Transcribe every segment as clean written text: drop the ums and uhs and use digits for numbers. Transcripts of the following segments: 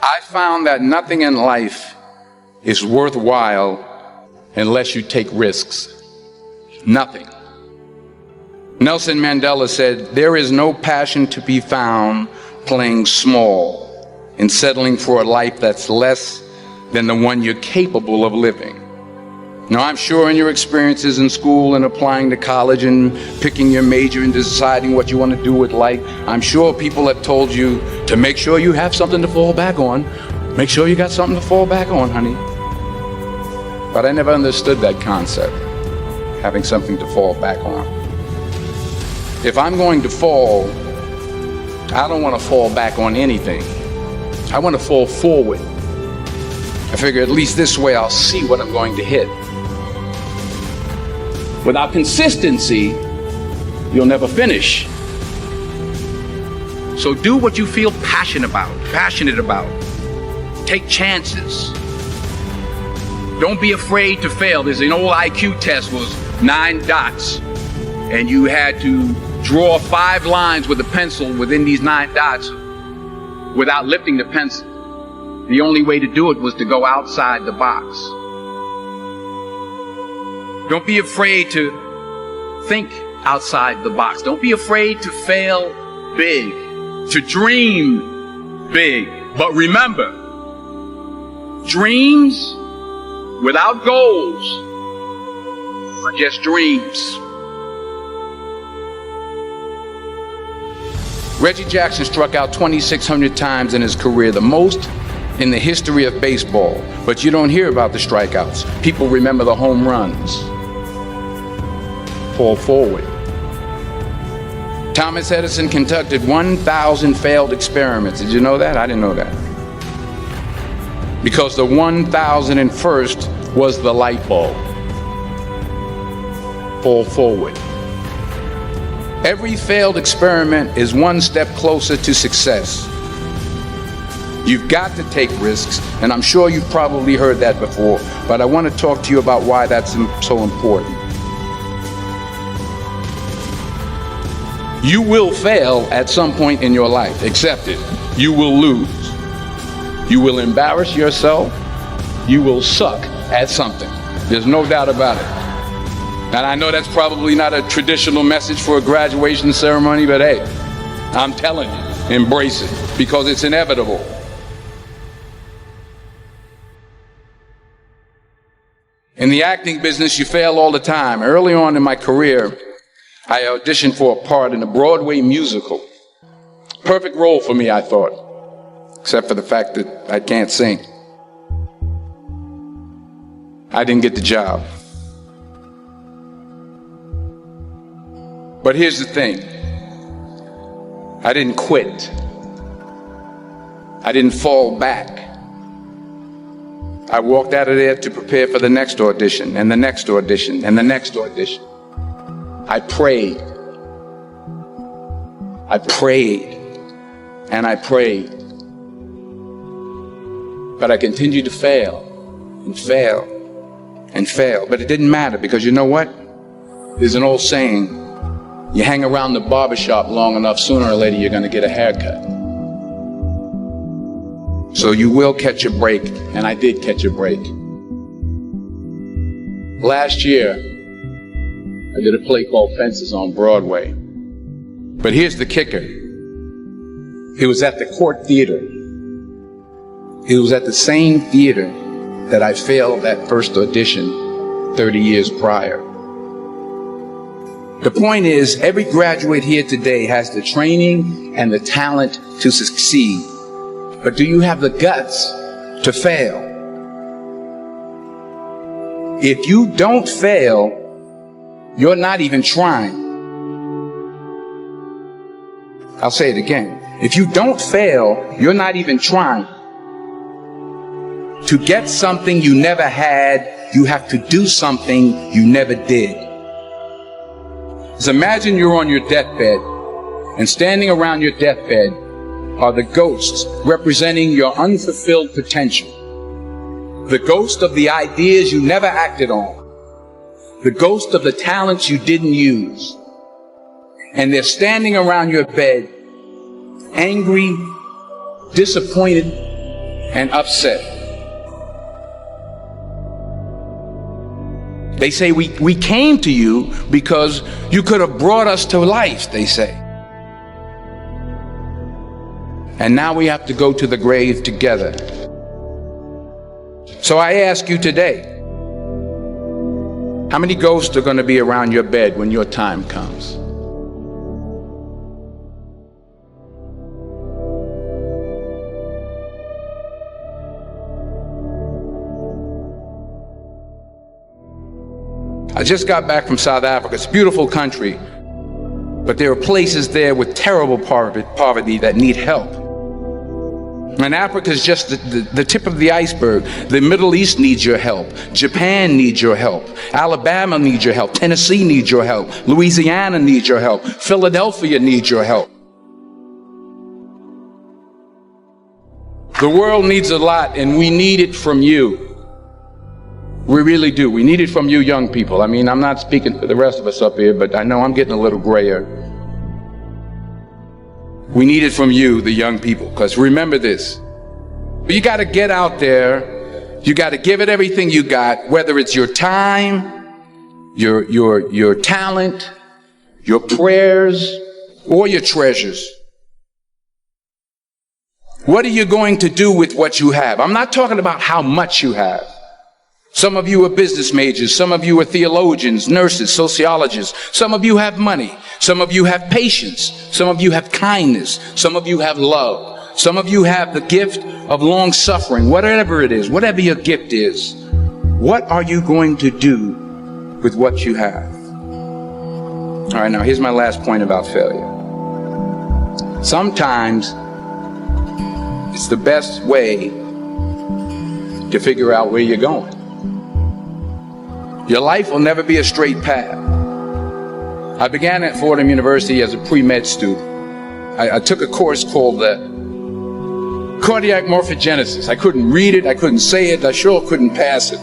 I found that nothing in life is worthwhile unless you take risks. Nothing. Nelson Mandela said, "There is no passion to be found playing small and settling for a life that's less than the one you're capable of living." Now, I'm sure in your experiences in school and applying to college and picking your major and deciding what you want to do with life, I'm sure people have told you to make sure you have something to fall back on. Make sure you got something to fall back on, honey. But I never understood that concept, having something to fall back on. If I'm going to fall, I don't want to fall back on anything. I want to fall forward. I figure at least this way I'll see what I'm going to hit. Without consistency, you'll never finish. So do what you feel passionate about. Take chances. Don't be afraid to fail. There's an old IQ test, was 9 dots, and you had to draw 5 lines with a pencil within these 9 dots without lifting the pencil. The only way to do it was to go outside the box. Don't be afraid to think outside the box. Don't be afraid to fail big, to dream big. But remember, dreams without goals are just dreams. Reggie Jackson struck out 2,600 times in his career, the most in the history of baseball. But you don't hear about the strikeouts. People remember the home runs. Fall forward. Thomas Edison conducted 1,000 failed experiments. Did you know that? I didn't know that. Because the 1,001st was the light bulb. Fall forward. Every failed experiment is one step closer to success. You've got to take risks, and I'm sure you've probably heard that before, but I want to talk to you about why that's so important. You will fail at some point in your life. Accept it. You will lose. You will embarrass yourself. You will suck at something. There's no doubt about it. And I know that's probably not a traditional message for a graduation ceremony, but hey, I'm telling you, embrace it, because it's inevitable. In the acting business, you fail all the time. Early on in my career, I auditioned for a part in a Broadway musical. Perfect role for me, I thought, except for the fact that I can't sing. I didn't get the job. But here's the thing. I didn't quit. I didn't fall back. I walked out of there to prepare for the next audition, and the next audition, and the next audition. I prayed. I prayed. And I prayed. But I continued to fail, and fail, and fail. But it didn't matter, because you know what? There's an old saying, you hang around the barbershop long enough, sooner or later you're going to get a haircut. So you will catch a break, and I did catch a break. Last year, I did a play called Fences on Broadway. But here's the kicker. It was at the Court Theater. It was at the same theater that I failed that first audition 30 years prior. The point is, every graduate here today has the training and the talent to succeed. But do you have the guts to fail? If you don't fail, you're not even trying. I'll say it again. If you don't fail, you're not even trying. To get something you never had, you have to do something you never did. So imagine you're on your deathbed, and standing around your deathbed are the ghosts representing your unfulfilled potential. The ghost of the ideas you never acted on. The ghost of the talents you didn't use. And they're standing around your bed, angry, disappointed, and upset. They say we came to you because you could have brought us to life, they say. And now we have to go to the grave together. So I ask you today, how many ghosts are going to be around your bed when your time comes? I just got back from South Africa. It's a beautiful country, but there are places there with terrible poverty that need help. And Africa is just the tip of the iceberg. The Middle East needs your help. Japan needs your help. Alabama needs your help. Tennessee needs your help. Louisiana needs your help. Philadelphia needs your help. The world needs a lot, and we need it from you. We really do. We need it from you young people. I mean, I'm not speaking for the rest of us up here, but I know I'm getting a little grayer. We need it from you, the young people, because remember this. You got to get out there. You got to give it everything you got, whether it's your time, your talent, your prayers, or your treasures. What are you going to do with what you have? I'm not talking about how much you have. Some of you are business majors. Some of you are theologians, nurses, sociologists. Some of you have money. Some of you have patience. Some of you have kindness. Some of you have love. Some of you have the gift of long suffering. Whatever it is, whatever your gift is, what are you going to do with what you have? All right, now here's my last point about failure. Sometimes it's the best way to figure out where you're going. Your life will never be a straight path. I began at Fordham University as a pre-med student. I took a course called cardiac morphogenesis. I couldn't read it, I couldn't say it, I sure couldn't pass it.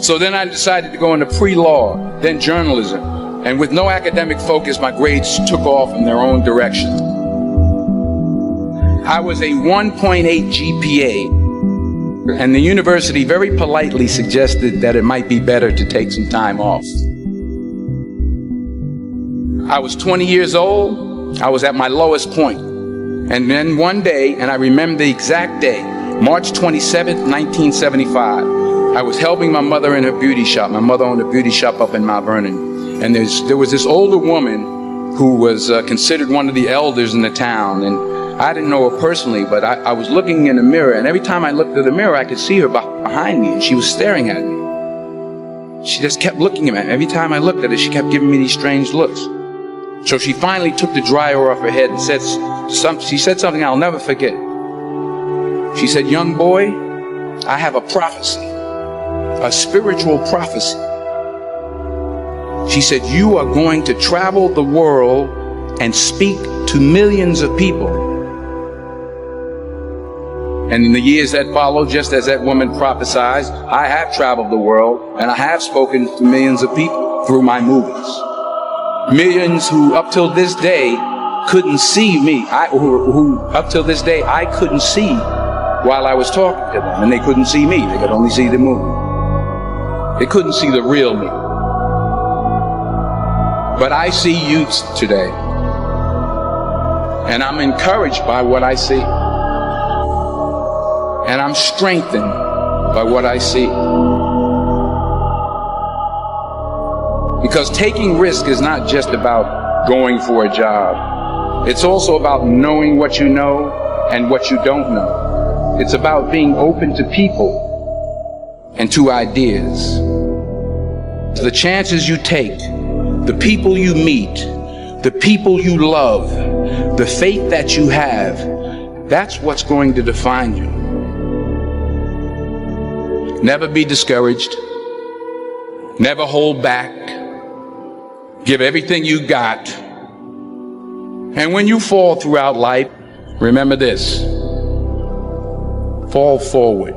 So then I decided to go into pre-law, then journalism. And with no academic focus, my grades took off in their own direction. I was a 1.8 GPA. And the university very politely suggested that it might be better to take some time off. I was 20 years old. I was at my lowest point. And then one day, and I remember the exact day, March 27th, 1975, I was helping my mother in her beauty shop. My mother owned a beauty shop up in Mount Vernon. And there was this older woman who was considered one of the elders in the town. And I didn't know her personally, but I was looking in the mirror, and every time I looked at the mirror, I could see her behind me, and she was staring at me. She just kept looking at me. Every time I looked at her, she kept giving me these strange looks. So she finally took the dryer off her head and she said something I'll never forget. She said, "Young boy, I have a prophecy, a spiritual prophecy." She said, "You are going to travel the world and speak to millions of people." And in the years that followed, just as that woman prophesied, I have traveled the world and I have spoken to millions of people through my movies. Millions who up till this day couldn't see me, who up till this day I couldn't see while I was talking to them, and they couldn't see me. They could only see the movie. They couldn't see the real me. But I see youths today, and I'm encouraged by what I see. And I'm strengthened by what I see. Because taking risk is not just about going for a job. It's also about knowing what you know and what you don't know. It's about being open to people and to ideas. The chances you take, the people you meet, the people you love, the faith that you have, that's what's going to define you. Never be discouraged. Never hold back. Give everything you got. And when you fall throughout life, remember this: fall forward.